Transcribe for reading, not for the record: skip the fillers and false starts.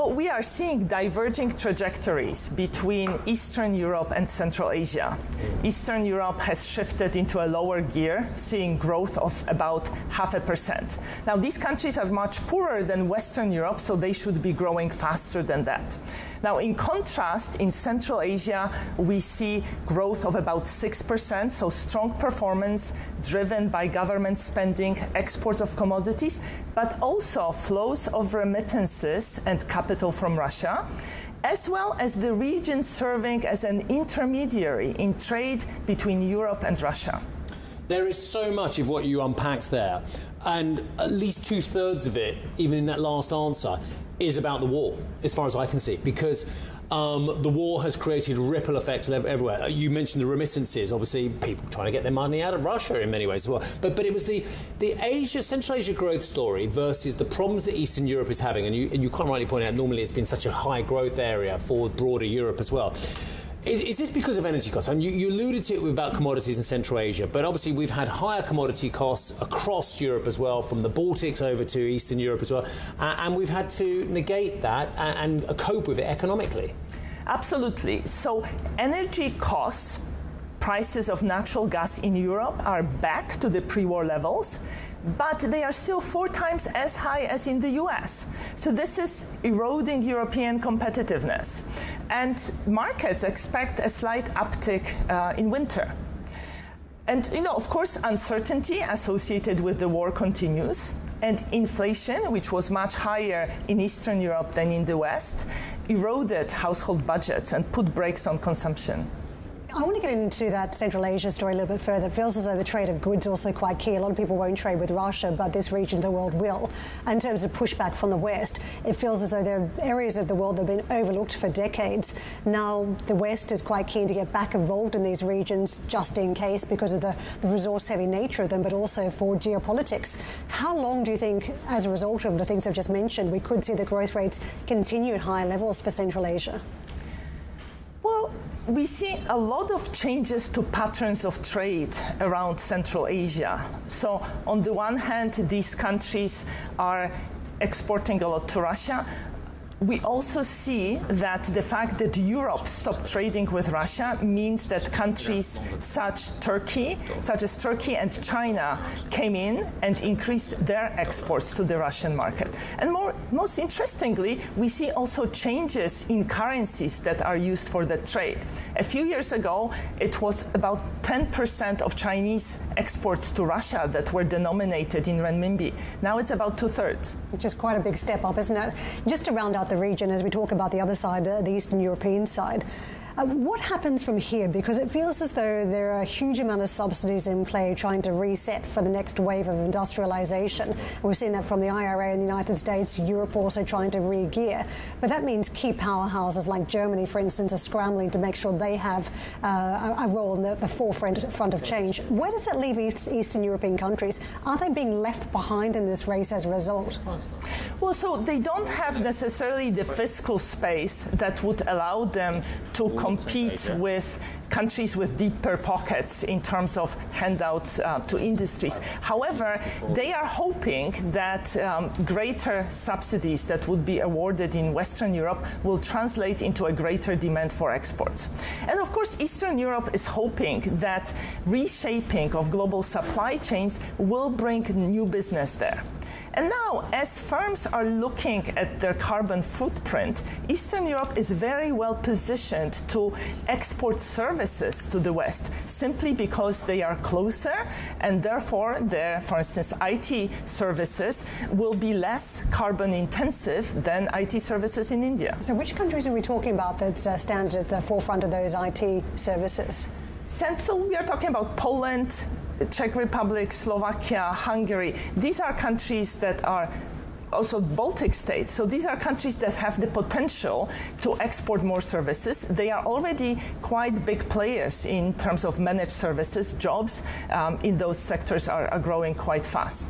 Well, we are seeing diverging trajectories between Eastern Europe and Central Asia. Eastern Europe has shifted into a lower gear, seeing growth of about 0.5%. Now, these countries are much poorer than Western Europe, so they should be growing faster than that. Now, in contrast, in Central Asia, we see growth of about 6%, so strong performance driven by government spending, export of commodities, but also flows of remittances and capital from Russia, as well as the region serving as an intermediary in trade between Europe and Russia. There is so much of what you unpacked there, and at least 2/3 of it, even in that last answer, is about the war, as far as I can see, because the war has created ripple effects everywhere. You mentioned the remittances, obviously people trying to get their money out of Russia in many ways as well. But it was the Central Asia growth story versus the problems that Eastern Europe is having, and you quite rightly point out normally it's been such a high growth area for broader Europe as well. Is this because of energy costs? I mean, you alluded to it about commodities in Central Asia, but obviously we've had higher commodity costs across Europe as well, from the Baltics over to Eastern Europe as well, and we've had to negate that and cope with it economically. Absolutely. So energy costs, prices of natural gas in Europe are back to the pre-war levels, but they are still 4 times as high as in the US. So this is eroding European competitiveness. And markets expect a slight uptick in winter. And, of course, uncertainty associated with the war continues. And inflation, which was much higher in Eastern Europe than in the West, eroded household budgets and put brakes on consumption. I want to get into that Central Asia story a little bit further. It feels as though the trade of goods is also quite key. A lot of people won't trade with Russia, but this region of the world will. In terms of pushback from the West, it feels as though there are areas of the world that have been overlooked for decades. Now the West is quite keen to get back involved in these regions just in case because of the resource-heavy nature of them, but also for geopolitics. How long do you think, as a result of the things I've just mentioned, we could see the growth rates continue at high levels for Central Asia? Well, we see a lot of changes to patterns of trade around Central Asia. So on the one hand, these countries are exporting a lot to Russia. We also see that the fact that Europe stopped trading with Russia means that countries such as Turkey and China came in and increased their exports to the Russian market. And most interestingly, we see also changes in currencies that are used for the trade. A few years ago, it was about 10% of Chinese exports to Russia that were denominated in renminbi. Now it's about 2/3. Which is quite a big step up, isn't it? Just to round out the region, as we talk about the other side, the Eastern European side, what happens from here? Because it feels as though there are a huge amount of subsidies in play trying to reset for the next wave of industrialization. We've seen that from the IRA in the United States, Europe also trying to re-gear. But that means key powerhouses like Germany, for instance, are scrambling to make sure they have a role in the forefront of change. Where does that leave Eastern European countries? Are they being left behind in this race as a result? Well, so they don't have necessarily the fiscal space that would allow them to compete with countries with deeper pockets in terms of handouts to industries. However, they are hoping that greater subsidies that would be awarded in Western Europe will translate into a greater demand for exports. And of course, Eastern Europe is hoping that reshaping of global supply chains will bring new business there. And now, as firms are looking at their carbon footprint, Eastern Europe is very well positioned to export services to the West, simply because they are closer, and therefore their, for instance, IT services will be less carbon intensive than IT services in India. So which countries are we talking about that stand at the forefront of those IT services? So we are talking about Poland, Czech Republic, Slovakia, Hungary. These are countries that are also Baltic states. So these are countries that have the potential to export more services. They are already quite big players in terms of managed services. Jobs in those sectors are growing quite fast.